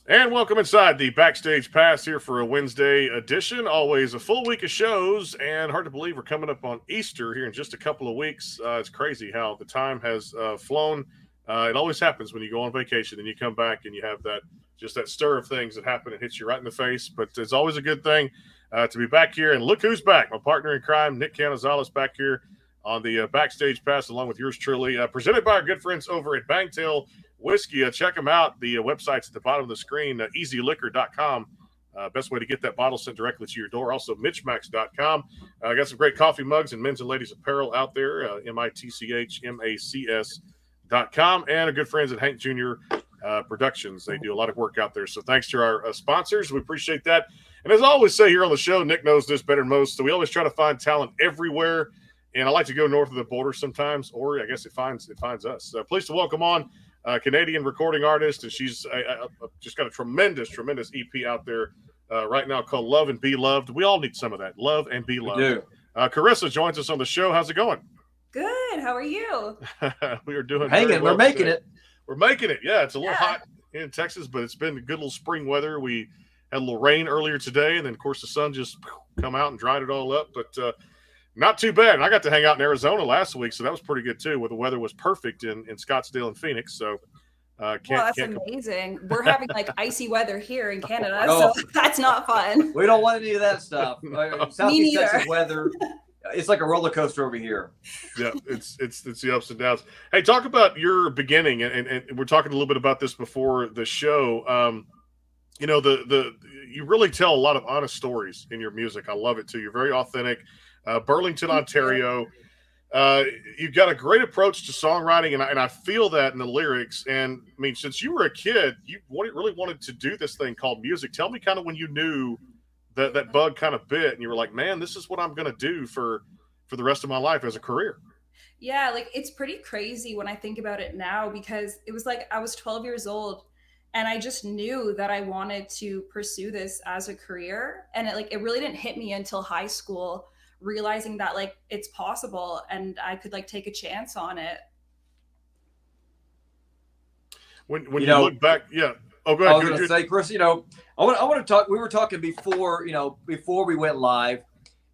And welcome inside the Backstage Pass here for a Wednesday edition. Always a full week of shows, and hard to believe we're coming up on Easter here in just a couple of weeks. It's crazy how the time has flown. It always happens when you go on vacation and you come back and you have that stir of things that happen and hits you right in the face. But it's always a good thing to be back here. And look who's back. My partner in crime, Nick Canizales, back here on the Backstage Pass, along with yours truly, presented by our good friends over at Bangtail Whiskey. Check them out. The website's at the bottom of the screen, easyliquor.com. Best way to get that bottle sent directly to your door. Also, MitchMacs.com. Got some great coffee mugs and men's and ladies apparel out there, MitchMacs.com. And our good friends at Hank Jr. Productions. They do a lot of work out there. So thanks to our sponsors. We appreciate that. And as I always say here on the show, Nick knows this better than most, so we always try to find talent everywhere. And I like to go north of the border sometimes, or I guess it finds us. Pleased to welcome on Canadian recording artist, and she's just got a tremendous EP out there right now called Love and Be Loved. We all need some of that, love and be loved. We do. Charissa joins us on the show. How's it going? Good. How are you? We are doing hanging. Well We're making today. it. We're making it. Yeah, it's a little hot in Texas, but it's been a good little spring weather. We had a little rain earlier today, and then of course the sun just come out and dried it all up. But not too bad. And I got to hang out in Arizona last week, so that was pretty good too, where the weather was perfect in Scottsdale and Phoenix. So that's amazing. We're having like icy weather here in Canada, so that's not fun. We don't want any of that stuff. Southeast Texas weather, it's like a roller coaster over here. Yeah, it's the ups and downs. Hey, talk about your beginning, and we're talking a little bit about this before the show. You really tell a lot of honest stories in your music. I love it too. You're very authentic. Burlington, Ontario. You've got a great approach to songwriting, and I feel that in the lyrics. And I mean, since you were a kid, you really wanted to do this thing called music. Tell me kind of when you knew that bug kind of bit, and you were like, man, this is what I'm going to do for the rest of my life as a career. Yeah, like it's pretty crazy when I think about it now, because it was like I was 12 years old and I just knew that I wanted to pursue this as a career. And it really didn't hit me until high school, realizing that like it's possible and I could like take a chance on it. When you look back, yeah. Oh, go ahead. I was going to say, Chris, I want to talk. We were talking before we went live.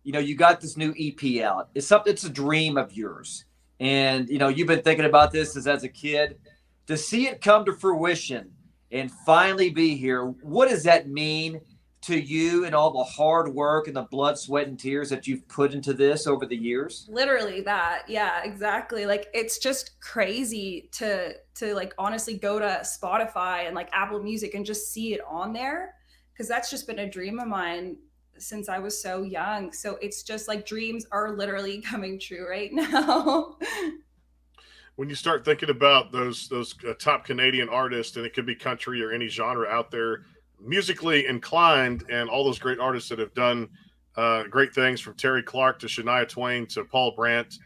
You got this new EP out. It's a dream of yours, and you've been thinking about this as a kid. To see it come to fruition and finally be here, what does that mean to you and all the hard work and the blood, sweat, and tears that you've put into this over the years? Literally that. Yeah, exactly. Like it's just crazy to like honestly go to Spotify and like Apple Music and just see it on there, because that's just been a dream of mine since I was so young. So it's just like dreams are literally coming true right now. When you start thinking about those top Canadian artists, and it could be country or any genre out there, musically inclined, and all those great artists that have done great things, from Terry Clark to Shania Twain to Paul Brandt,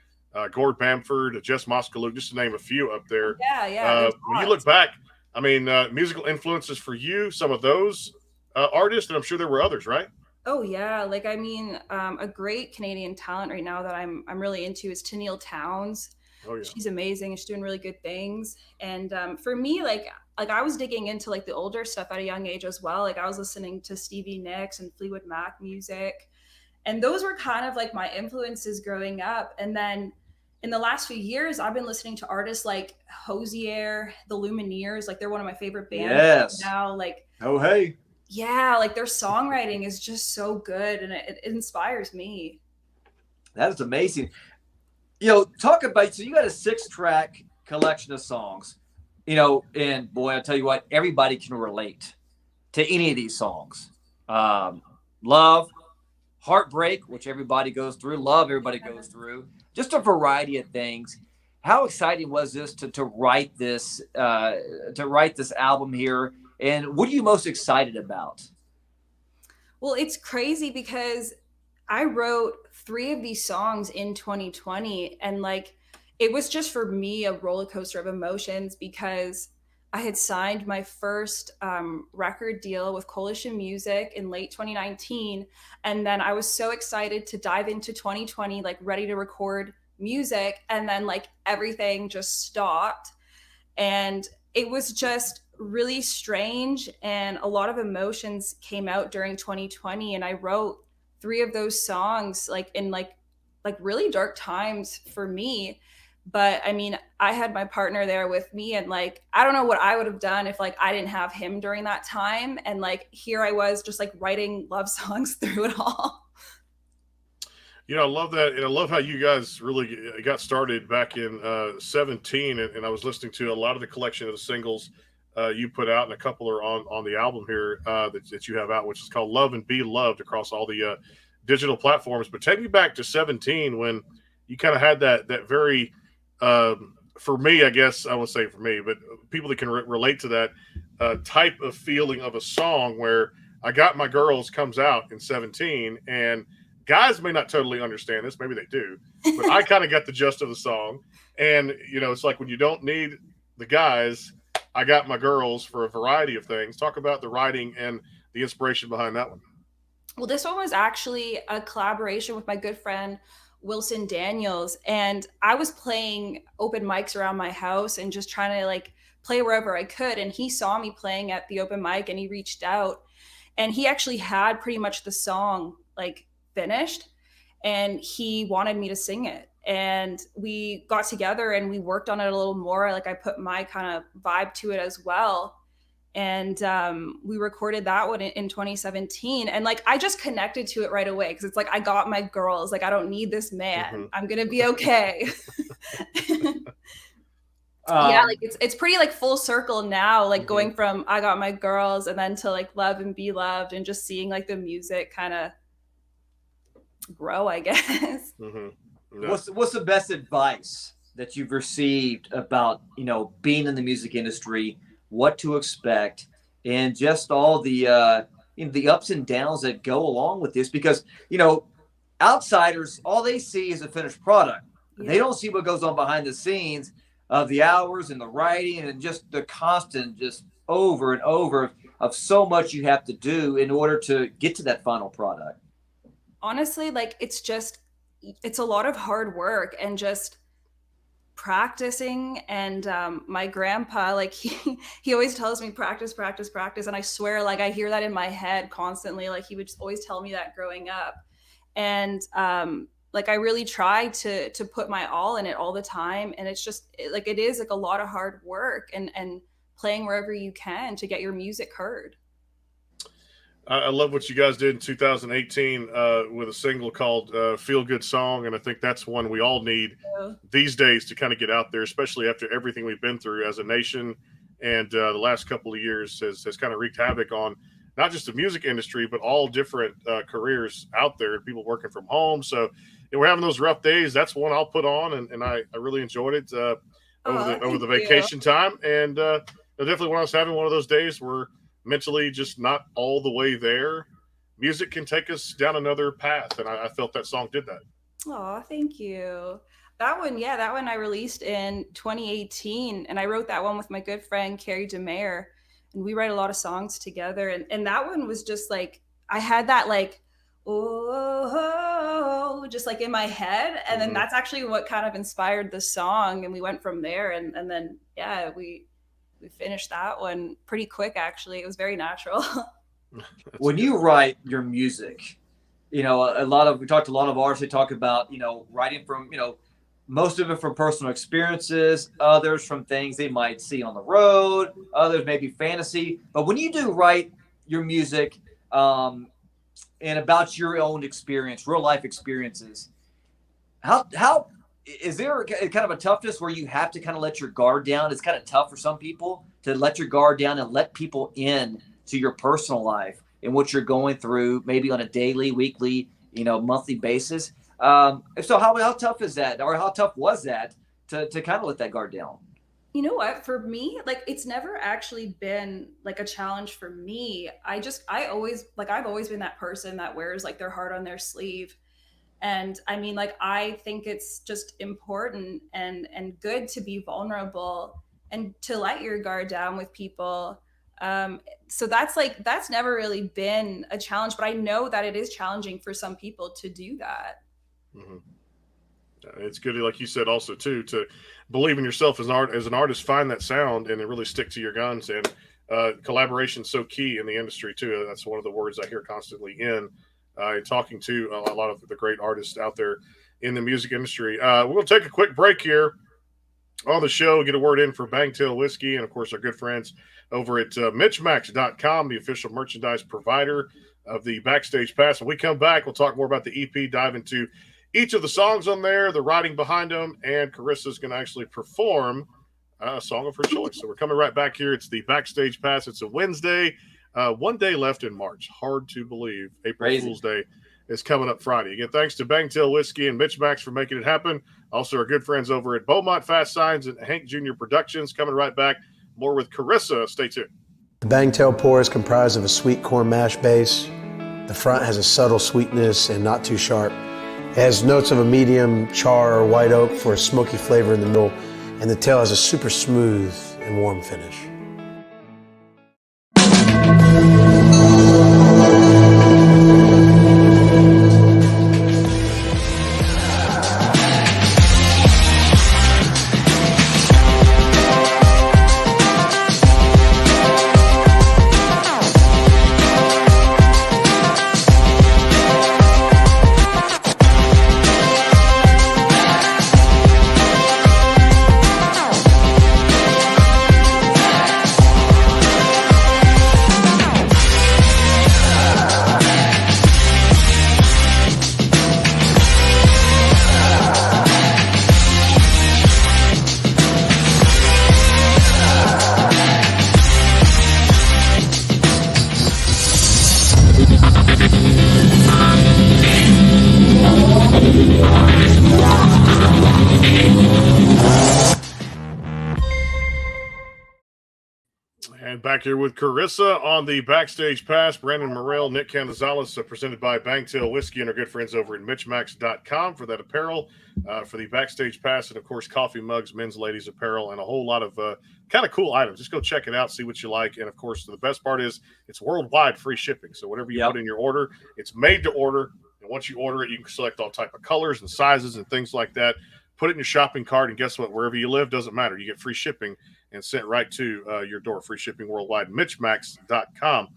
Gord Bamford, Jess Moskaluk, just to name a few up there. Yeah. When you look back, I mean, musical influences for you, some of those artists, and I'm sure there were others, right? Oh yeah, like I mean, a great Canadian talent right now that I'm really into is Tennille Townes. Oh yeah, she's amazing. She's doing really good things. And for me, like I was digging into like the older stuff at a young age as well. Like I was listening to Stevie Nicks and Fleetwood Mac music, and those were kind of like my influences growing up. And then in the last few years, I've been listening to artists like Hosier, the Lumineers. Like they're one of my favorite bands right now. Like, oh hey. Yeah, like their songwriting is just so good, and it inspires me. That is amazing. Talk about, so you got a 6-track collection of songs, and boy, I'll tell you what, everybody can relate to any of these songs. Love, heartbreak, which everybody goes through, love, everybody goes through, just a variety of things. How exciting was this to write this album here? And what are you most excited about? Well, it's crazy because I wrote 3 of these songs in 2020, and like it was just for me a roller coaster of emotions, because I had signed my first record deal with Coalition Music in late 2019, and then I was so excited to dive into 2020, like ready to record music, and then like everything just stopped. And it was just really strange, and a lot of emotions came out during 2020, and I wrote 3 of those songs like in like really dark times for me. But I mean, I had my partner there with me, and like I don't know what I would have done if like I didn't have him during that time, and like here I was just like writing love songs through it all. I love that, and I love how you guys really got started back in 17. And I was listening to a lot of the collection of the singles you put out, and a couple are on the album here that you have out, which is called "Love and Be Loved" across all the digital platforms. But take me back to 17 when you kind of had that very for me, I guess I won't say for me, but people that can relate to that type of feeling of a song where "I Got My Girls" comes out in 17, and guys may not totally understand this, maybe they do, but I kind of got the gist of the song. And it's like when you don't need the guys, I got my girls for a variety of things. Talk about the writing and the inspiration behind that one. Well, this one was actually a collaboration with my good friend Wilson Daniels, and I was playing open mics around my house and just trying to like play wherever I could, and he saw me playing at the open mic and he reached out, and he actually had pretty much the song like finished, and he wanted me to sing it, and we got together and we worked on it a little more. Like I put my kind of vibe to it as well, and we recorded that one in 2017, and like I just connected to it right away because it's like I got my girls, like I don't need this man. Mm-hmm. I'm gonna be okay. Yeah, like it's pretty like full circle now, like mm-hmm. going from I got my girls and then to like Love and Be Loved, and just seeing like the music kind of grow, I guess. Mm-hmm. Yeah. What's the best advice that you've received about being in the music industry, what to expect, and just all the the ups and downs that go along with this? Because outsiders, all they see is a finished product. Yeah. They don't see what goes on behind the scenes of the hours and the writing and just the constant, just over and over of so much you have to do in order to get to that final product. Honestly, like it's a lot of hard work and just practicing. And my grandpa, like he always tells me practice, practice, practice, and I swear like I hear that in my head constantly. Like he would just always tell me that growing up, and like I really try to put my all in it all the time. And it's just like it is like a lot of hard work and playing wherever you can to get your music heard. I love what you guys did in 2018 with a single called Feel Good Song. And I think that's one we all need these days to kind of get out there, especially after everything we've been through as a nation. And the last couple of years has kind of wreaked havoc on not just the music industry, but all different careers out there and people working from home. So we're having those rough days. That's one I'll put on. And I really enjoyed it over the vacation time. And definitely when I was having one of those days where mentally just not all the way there, music can take us down another path, and I felt that song did that. Oh, thank you. That one I released in 2018, and I wrote that one with my good friend Carrie DeMayer, and we write a lot of songs together, and that one was just like I had that like oh just like in my head, and then that's actually what kind of inspired the song, and we went from there, and then yeah, we finished that one pretty quick. Actually, it was very natural. When you write your music, we talked to a lot of artists. They talk about writing from most of it from personal experiences, others from things they might see on the road, others maybe fantasy. But when you do write your music and about your own experience, real life experiences, how is there kind of a toughness where you have to kind of let your guard down? It's kind of tough for some people to let your guard down and let people in to your personal life and what you're going through, maybe on a daily, weekly, monthly basis. So how tough is that, or how tough was that to kind of let that guard down? You know what? For me, like it's never actually been like a challenge for me. I've always been that person that wears like their heart on their sleeve. And I mean, like, I think it's just important and good to be vulnerable and to let your guard down with people. So that's never really been a challenge, but I know that it is challenging for some people to do that. Mm-hmm. It's good, like you said, also too, to believe in yourself as an artist, find that sound and then really stick to your guns. And Collaboration so key in the industry too. That's one of the words I hear constantly in talking to a lot of the great artists out there in the music industry. We're going to take a quick break here on the show, get a word in for Bangtail Whiskey, and of course our good friends over at MitchMacs.com, the official merchandise provider of the Backstage Pass. When we come back, we'll talk more about the EP, dive into each of the songs on there, the writing behind them, and Carissa's going to actually perform a song of her choice. So we're coming right back here. It's the Backstage Pass. It's a Wednesday, one day left in March. Hard to believe. April Fool's Day is coming up Friday. Again, thanks to Bangtail Whiskey and MitchMacs for making it happen. Also, our good friends over at Beaumont Fast Signs and Hank Jr. Productions. Coming right back. More with Charissa. Stay tuned. The Bangtail pour is comprised of a sweet corn mash base. The front has a subtle sweetness and not too sharp. It has notes of a medium char or white oak for a smoky flavor in the middle, and the tail has a super smooth and warm finish. And back here with Charissa on the Backstage Pass, Brandon Morrell, Nick Canizales, presented by Bangtail Whiskey and our good friends over at MitchMacs.com for that apparel, for the Backstage Pass, and of course, coffee mugs, men's, ladies apparel, and a whole lot of kind of cool items. Just go check it out, see what you like. And of course, the best part is it's worldwide free shipping. So whatever you put in your order, it's made to order. And once you order it, you can select all type of colors and sizes and things like that. Put it in your shopping cart, and guess what? Wherever you live, doesn't matter. You get free shipping and sent right to your door. Free shipping worldwide. MitchMacs.com.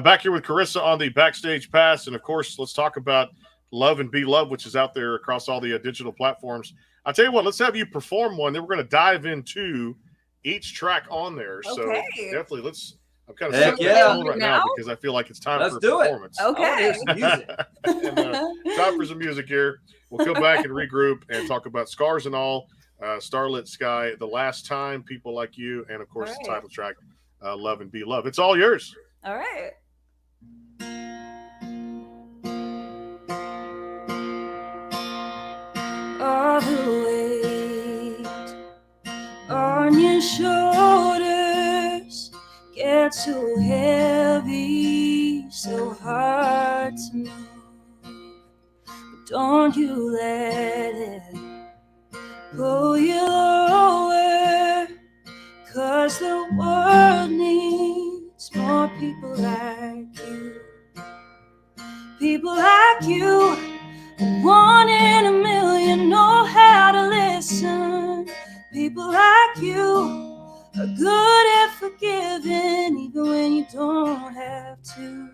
Back here with Charissa on the Backstage Pass. And, of course, let's talk about Love and Be Loved, which is out there across all the digital platforms. I'll tell you what, let's have you perform one. Then we're going to dive into each track on there. Okay. So definitely I'm kind of setting the tone right now because I feel like it's time for a performance. Okay. Some music. And, time for some music here. We'll come back and regroup and talk about Scars and All, Starlit Sky, The Last Time, People Like You, and, of course, the title track, Love and Be Loved. It's all yours. All right. All the weight on your shoulders gets so heavy, so hard to move. Don't you let it pull you lower, 'cause the world needs more people like you. People like you, 1 in a million, know how to listen. People like you are good at forgiving, even when you don't have to.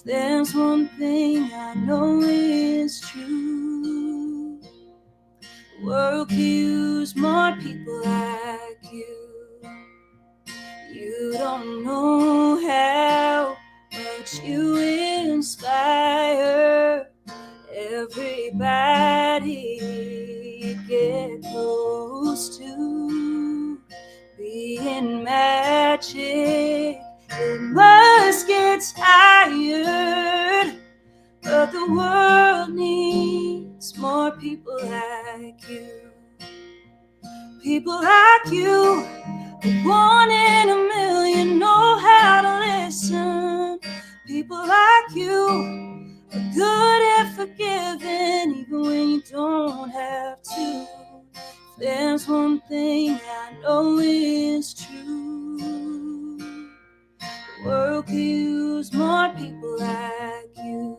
There's one thing I know is true. The world could use more people like you. You don't know how much you inspire everybody you get close to. Being magic, it must get tired, but the world needs more people like you. People like you, 1 in a million, know how to listen. People like you are good at forgiving, even when you don't have to. There's one thing I know is true. The world could use more people like you.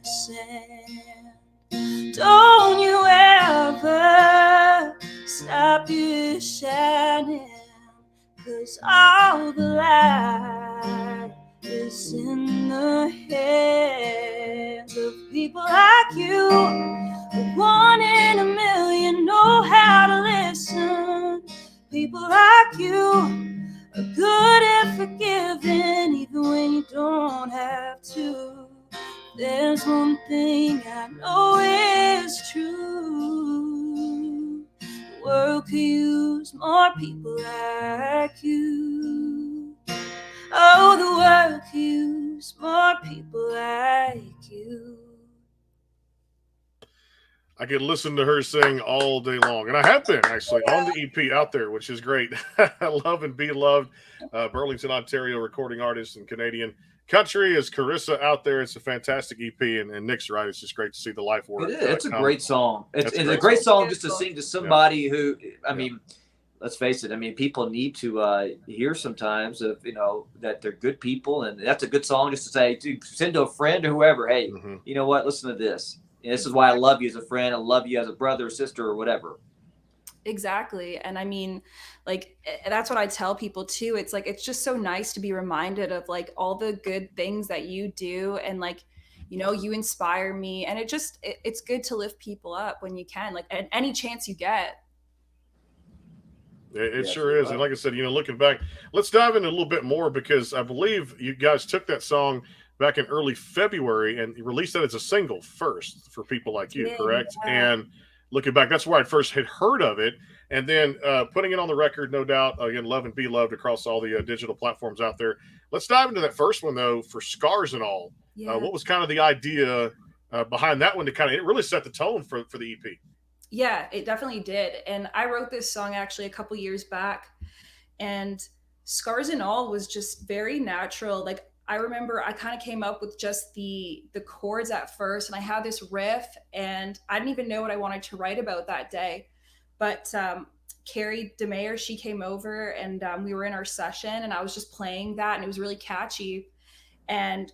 quicksand. Don't you ever stop your shining, 'cause all the light is in the hands of people like you. One in a million know how to listen. People like you are good at forgiving, even when you don't have to. There's one thing I know is true. The world could use more people like you. Oh, the world could use more people like you. I could listen to her sing all day long, and I have been actually on the EP out there, which is great. Love and Be Loved, Burlington, Ontario recording artist and Canadian. Country is Charissa out there. It's a fantastic EP, and Nick's right. It's just great to see the life work. It is. It's a great song. It's a great great song. song just to sing to somebody who, I mean, let's face it. I mean, people need to hear sometimes of, that they're good people, and that's a good song just to say, to send to a friend or whoever. Hey, you know what? Listen to this. And this is why I love you as a friend. I love you as a brother or sister or whatever. Exactly. And I mean, like, that's what I tell people too. It's like, it's just so nice to be reminded of like all the good things that you do. And like, you inspire me, and it's good to lift people up when you can, like at any chance you get. It sure is. And like I said, looking back, let's dive into a little bit more, because I believe you guys took that song back in early February and released that as a single first for people like you, correct? Yeah. And looking back, that's where I first had heard of it. And then putting it on the record, no doubt, again, Love and Be Loved across all the digital platforms out there. Let's dive into that first one, though, for Scars and All. Yeah. What was kind of the idea behind that one it really set the tone for the EP? Yeah, it definitely did. And I wrote this song actually a couple years back. And Scars and All was just very natural. Like, I remember I kind of came up with just the chords at first, and I had this riff, and I didn't even know what I wanted to write about that day. But Carrie DeMayer, she came over, and we were in our session, and I was just playing that, and it was really catchy. And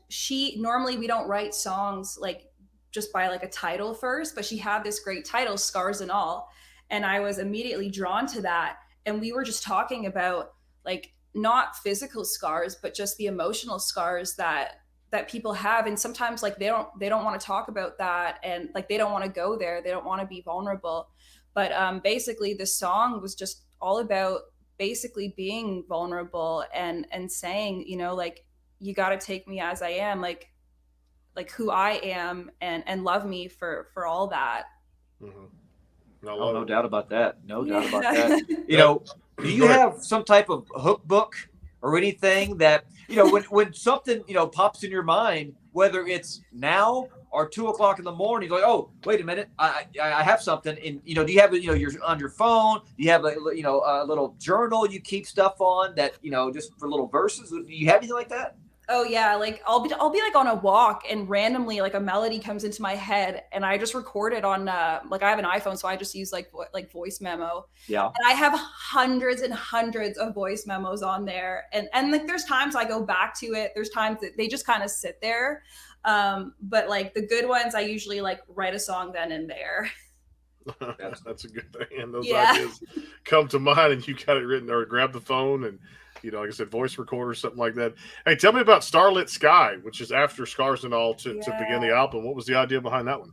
normally we don't write songs like just by like a title first, but she had this great title, Scars and All. And I was immediately drawn to that. And we were just talking about like, not physical scars, but just the emotional scars that people have. And sometimes like they don't want to talk about that, and like they don't want to go there, they don't want to be vulnerable. But basically the song was just all about basically being vulnerable and saying, like, you got to take me as I am, like who I am, and love me for all that. No doubt about that. No doubt about that. Do you have some type of hook book or anything that, when something, pops in your mind, whether it's now or 2:00 in the morning, you're like, oh, wait a minute, I have something. And, do you have it, you're on your phone? Do you have a little journal you keep stuff on that, just for little verses? Do you have anything like that? Oh yeah, like I'll be like on a walk, and randomly like a melody comes into my head, and I just record it on like I have an iPhone, so I just use like voice memo. Yeah. And I have hundreds and hundreds of voice memos on there, and like there's times I go back to it. There's times that they just kind of sit there, but like the good ones, I usually like write a song then and there. That's a good thing, and those ideas come to mind, and you got it written, or grab the phone and. Like I said, voice recorder, something like that. Hey, tell me about Starlit Sky, which is after Scars and All to begin the album. What was the idea behind that one?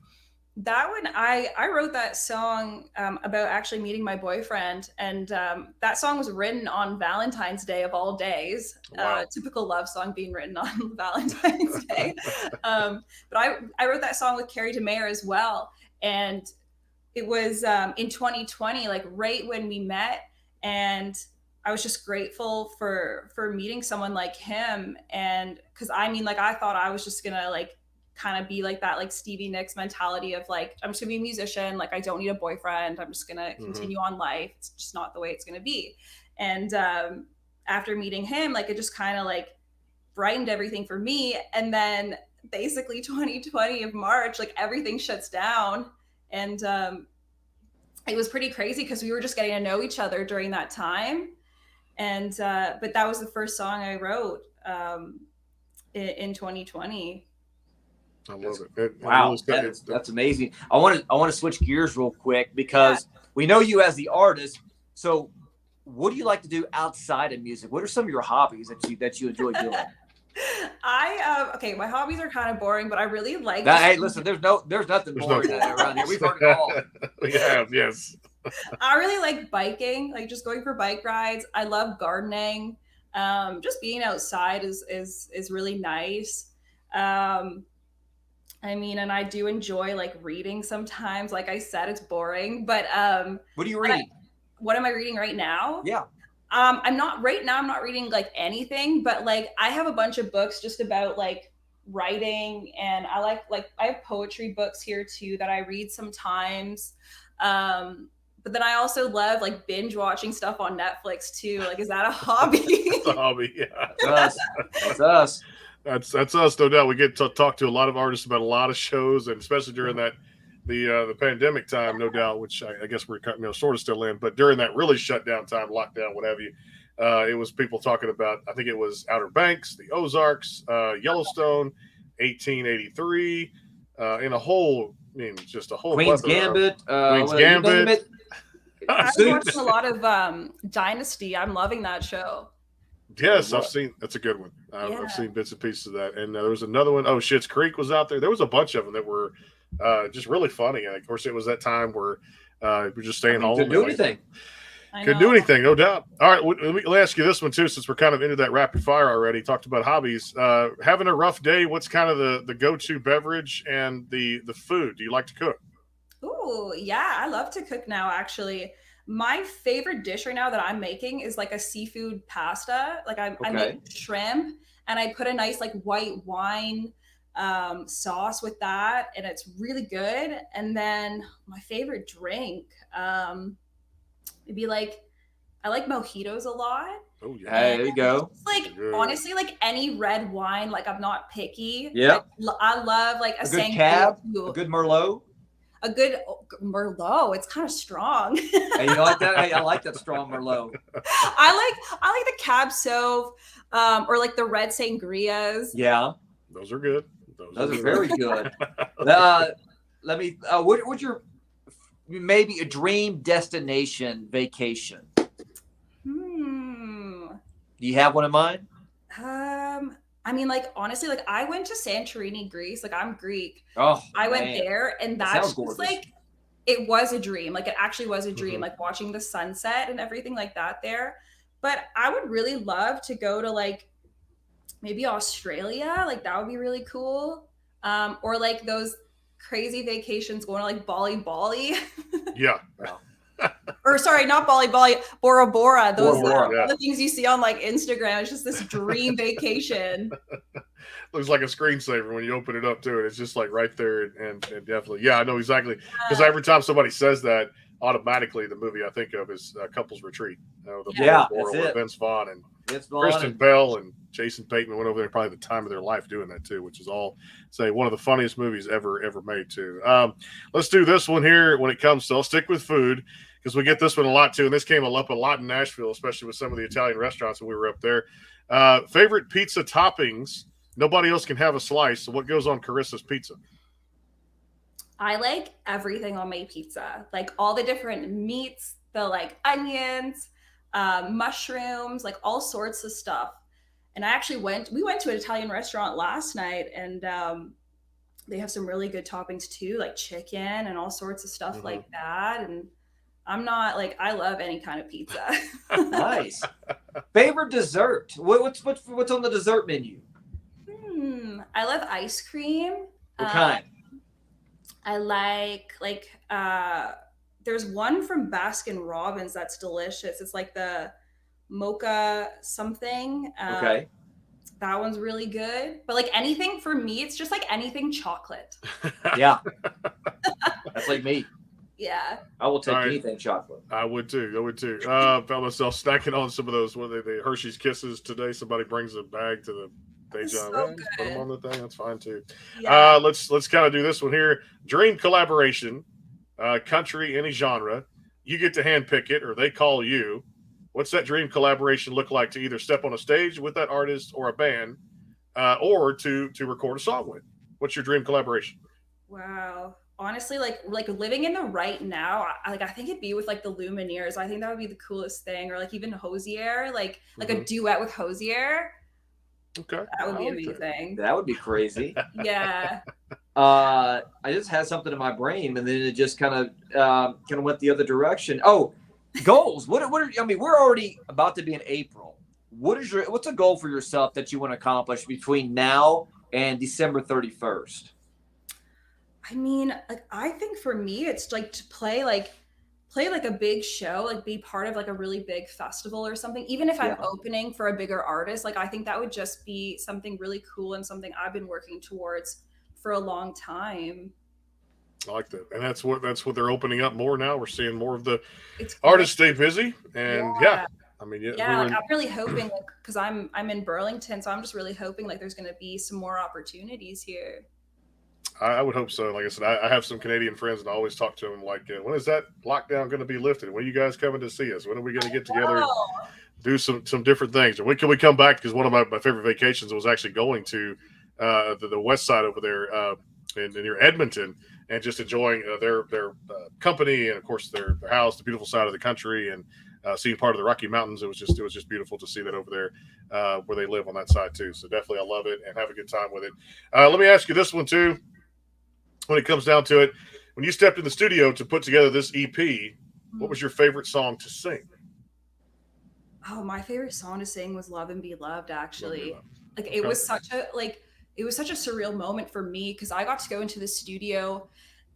That one, I wrote that song about actually meeting my boyfriend. And that song was written on Valentine's Day of all days. Wow. Typical love song being written on Valentine's Day. But I wrote that song with Carrie DeMayer as well. And it was in 2020, like right when we met. And I was just grateful for meeting someone like him. And because I mean, like, I thought I was just gonna like kind of be like that, like Stevie Nicks mentality of like, I'm just gonna be a musician, like I don't need a boyfriend, I'm just gonna continue on life. It's just not the way it's gonna be. And after meeting him, like it just kind of like brightened everything for me. And then basically 2020 of March, like everything shuts down. And it was pretty crazy because we were just getting to know each other during that time. And but that was the first song I wrote in 2020. I love it. Wow, that's amazing. I want to switch gears real quick because we know you as the artist. So, what do you like to do outside of music? What are some of your hobbies that you enjoy doing? Okay, my hobbies are kind of boring, but I really like. Hey, listen, there's nothing boring around here. We've heard it all. We have, yes. I really like biking, like just going for bike rides. I love gardening. Just being outside is really nice. I mean, and I do enjoy like reading sometimes. Like I said, it's boring, but what are you reading? What am I reading right now? Yeah. I'm not reading like anything, but like I have a bunch of books just about like writing, and I like I have poetry books here too that I read sometimes. But then I also love like binge watching stuff on Netflix too. Like, is that a hobby? It's a hobby, yeah. That's us. That's us, no doubt. We get to talk to a lot of artists about a lot of shows, and especially during the pandemic time, no doubt, which I guess we're sort of still in. But during that really shutdown time, lockdown, what have you, it was people talking about. I think it was Outer Banks, the Ozarks, Yellowstone, 1883, and just a whole Queen's plethora. Gambit. Queen's Gambit. I'm watching a lot of Dynasty. I'm loving that show. Yes, I've seen. That's a good one. I've seen bits and pieces of that. And there was another one. Oh, Schitt's Creek was out there. There was a bunch of them that were just really funny. And of course, it was that time where we're just staying home. Couldn't do anything. Couldn't do anything, no doubt. All right, let me ask you this one too, since we're kind of into that rapid fire already. Talked about hobbies. Having a rough day. What's kind of the go-to beverage and the food? Do you like to cook? Ooh, yeah, I love to cook now. Actually, my favorite dish right now that I'm making is like a seafood pasta. Like I make shrimp and I put a nice like white wine sauce with that, and it's really good. And then my favorite drink, it'd be like, I like mojitos a lot. Oh yeah, hey, there you go. Like honestly, like any red wine, like I'm not picky. Yeah, I love like a good cab, a good Merlot. A good Merlot. It's kind of strong. Hey, you like that? Hey, I like that strong Merlot. I like the Cab Sauv, or like the red sangrias. Yeah, those are good. Those are very good. Let me. What's your maybe a dream destination vacation? Do you have one in mind? I mean, like, honestly, like, I went to Santorini, Greece. Like, I'm Greek. Oh, I went there, and that's just, like, it was a dream. Like, it actually was a dream, like, watching the sunset and everything like that there. But I would really love to go to, like, maybe Australia. Like, that would be really cool. Or, like, those crazy vacations going to, like, Bali. Yeah. Or sorry, not Bali, Bora Bora. Those Bora, all the things you see on like Instagram. It's just this dream vacation. Looks like a screensaver when you open it up to it. It's just like right there, and definitely, yeah, I know exactly. Because every time somebody says that, automatically the movie I think of is Couples Retreat. Bora with Vince Vaughn and Kristen Bell and Jason Bateman went over there probably the time of their life doing that too, which is all one of the funniest movies ever made too. Let's do this one here when it comes to. I'll stick with food because we get this one a lot too, and this came up a lot in Nashville, especially with some of the Italian restaurants when we were up there. Favorite pizza toppings? Nobody else can have a slice. So what goes on Charissa's pizza? I like everything on my pizza, like all the different meats, the like onions, mushrooms, like all sorts of stuff. And we went to an Italian restaurant last night, and they have some really good toppings too, like chicken and all sorts of stuff like that. And I'm not like, I love any kind of pizza. Nice. Favorite dessert? What's on the dessert menu? I love ice cream. What kind? I like there's one from Baskin Robbins that's delicious. It's like the mocha something. Okay. That one's really good. But like anything for me, it's just like anything chocolate. Yeah. That's like me. Yeah. I will take anything chocolate. I would too. Found myself snacking on some of those. What are the Hershey's Kisses today? Somebody brings a bag to the day job. So put them on the thing. That's fine too. Yeah. Let's kind of do this one here. Dream collaboration, country, any genre. You get to handpick it, or they call you. What's that dream collaboration look like to either step on a stage with that artist or a band, or to record a song with? What's your dream collaboration? Wow. Honestly, like living in the right now, I think it'd be with like the Lumineers. I think that would be the coolest thing, or like even Hosier, like a duet with Hosier. Okay, That would be amazing. That would be crazy. Yeah. I just had something in my brain, and then it just kind of went the other direction. Oh, goals. What are I mean? We're already about to be in April. What's a goal for yourself that you want to accomplish between now and December 31st? I mean, like I think for me, it's like to play like a big show, like be part of like a really big festival or something. Even if I'm opening for a bigger artist, like I think that would just be something really cool and something I've been working towards for a long time. I like that, and that's what they're opening up more now. We're seeing more of the artists stay busy, and I mean, like, I'm really hoping, because I'm in Burlington, so I'm just really hoping like there's going to be some more opportunities here. I would hope so. Like I said, I have some Canadian friends, and I always talk to them like, when is that lockdown going to be lifted? When are you guys coming to see us? When are we going to get together, do some different things? And when can we come back? Because one of my favorite vacations was actually going to the west side over there near Edmonton, and just enjoying their company and of course their house, the beautiful side of the country, and seeing part of the Rocky Mountains. It was just beautiful to see that over there where they live on that side too. So definitely I love it and have a good time with it. Let me ask you this one too. When it comes down to it, when you stepped in the studio to put together this EP, what was your favorite song to sing? Oh, my favorite song to sing was Love and Be Loved, actually. Like it was such a surreal moment for me, because I got to go into the studio,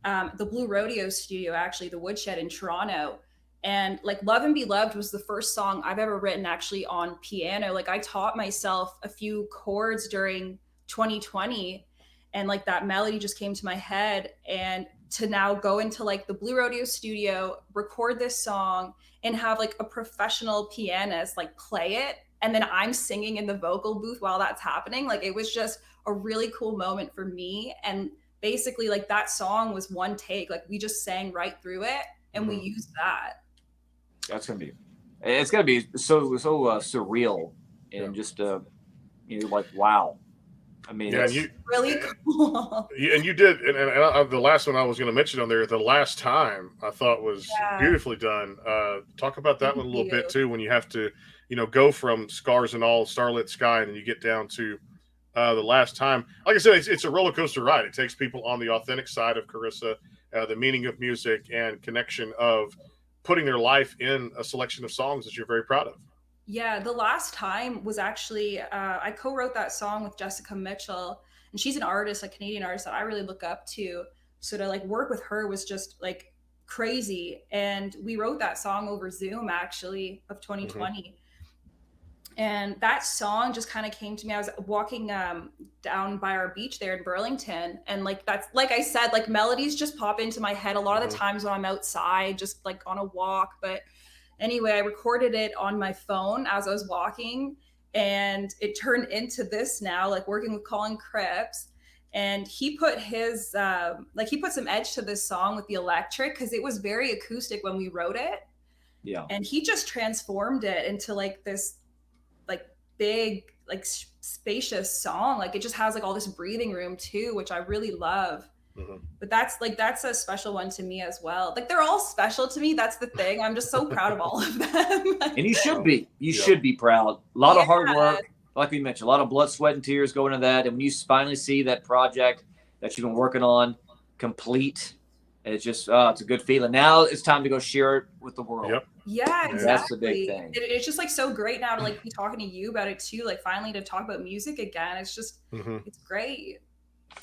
the Blue Rodeo studio, actually, the Woodshed in Toronto. And like Love and Be Loved was the first song I've ever written actually on piano. Like I taught myself a few chords during 2020, and like that melody just came to my head. And to now go into like the Blue Rodeo studio, record this song, and have like a professional pianist like play it, and then I'm singing in the vocal booth while that's happening. Like it was just a really cool moment for me. And basically like that song was one take. Like we just sang right through it, and we used that. It's gonna be so surreal, and just like wow. I mean, it's really cool. And you did, and the last one I was going to mention on there, the last time, I thought was beautifully done. Talk about that one a little bit too. When you have to, go from Scars and All, Starlit Sky, and then you get down to the last time. Like I said, it's a roller coaster ride. It takes people on the authentic side of Charissa, the meaning of music and connection of putting their life in a selection of songs that you're very proud of. Yeah, the last time was actually, I co-wrote that song with Jessica Mitchell, and she's an artist, a Canadian artist that I really look up to. So to like work with her was just like crazy. And we wrote that song over Zoom actually of 2020. And that song just kind of came to me. I was walking down by our beach there in Burlington, and like that's, like I said, like melodies just pop into my head a lot of the times when I'm outside, just like on a walk. But anyway, I recorded it on my phone as I was walking, and it turned into this now, like working with Colin Cripps. And he put his, he put some edge to this song with the electric, because it was very acoustic when we wrote it. Yeah. And he just transformed it into like this, like big, like spacious song. Like it just has like all this breathing room too, which I really love. But that's a special one to me as well. Like they're all special to me. That's the thing. I'm just so proud of all of them. And you should be. You should be proud. A lot of hard work. Like we mentioned, a lot of blood, sweat, and tears go into that. And when you finally see that project that you've been working on complete, it's just it's a good feeling. Now it's time to go share it with the world. Yep. Yeah, exactly. That's the big thing. It's just like so great now to like be talking to you about it too. Like finally to talk about music again. It's just it's great.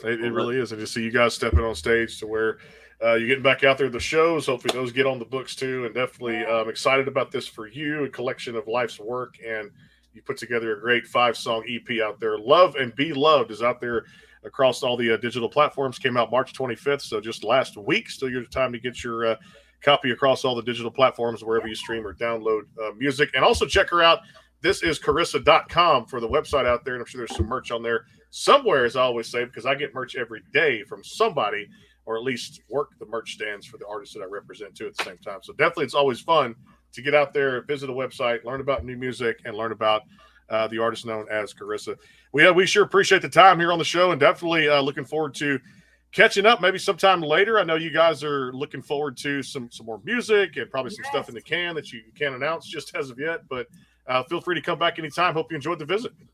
It really is. And to see you guys stepping on stage to where you're getting back out there, the shows, hopefully those get on the books too. And definitely excited about this for you, a collection of life's work. And you put together a great 5-song EP out there. Love and Be Loved is out there across all the digital platforms. Came out March 25th. So just last week, still your time to get your copy across all the digital platforms, wherever you stream or download music. And also check her out. This is Charissa.com for the website out there. And I'm sure there's some merch on there somewhere, as I always say, because I get merch every day from somebody, or at least work the merch stands for the artists that I represent too at the same time. So definitely it's always fun to get out there, visit a website, learn about new music, and learn about the artist known as Charissa. We sure appreciate the time here on the show, and definitely looking forward to catching up maybe sometime later. I know you guys are looking forward to some more music and probably some stuff in the can that you can't announce just as of yet, but feel free to come back anytime. Hope you enjoyed the visit. I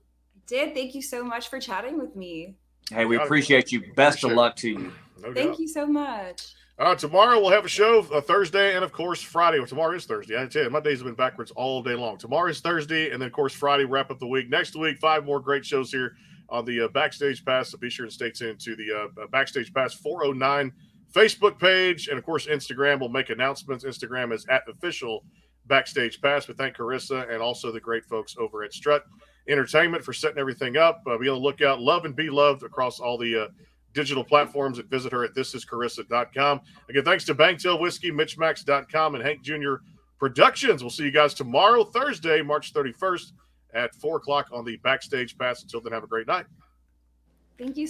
did. Thank you so much for chatting with me. Hey, we appreciate you. Best of luck to you. No Thank doubt. you so much. Tomorrow we'll have a show Thursday and, of course, Friday. Well, tomorrow is Thursday. I tell you, my days have been backwards all day long. Tomorrow is Thursday, and then, of course, Friday, wrap up the week. Next week, 5 more great shows here on the Backstage Pass, so be sure to stay tuned to the Backstage Pass 409 Facebook page. And, of course, Instagram will make announcements. Instagram is @official Backstage Pass. We thank Charissa and also the great folks over at Strut Entertainment for setting everything up. Be on the lookout. Love and be loved across all the digital platforms, and visit her at thisischarissa.com. Again, thanks to Bangtail Whiskey, MitchMacs.com, and Hank Jr. Productions. We'll see you guys tomorrow, Thursday, March 31st at 4 o'clock on the Backstage Pass. Until then, have a great night. Thank you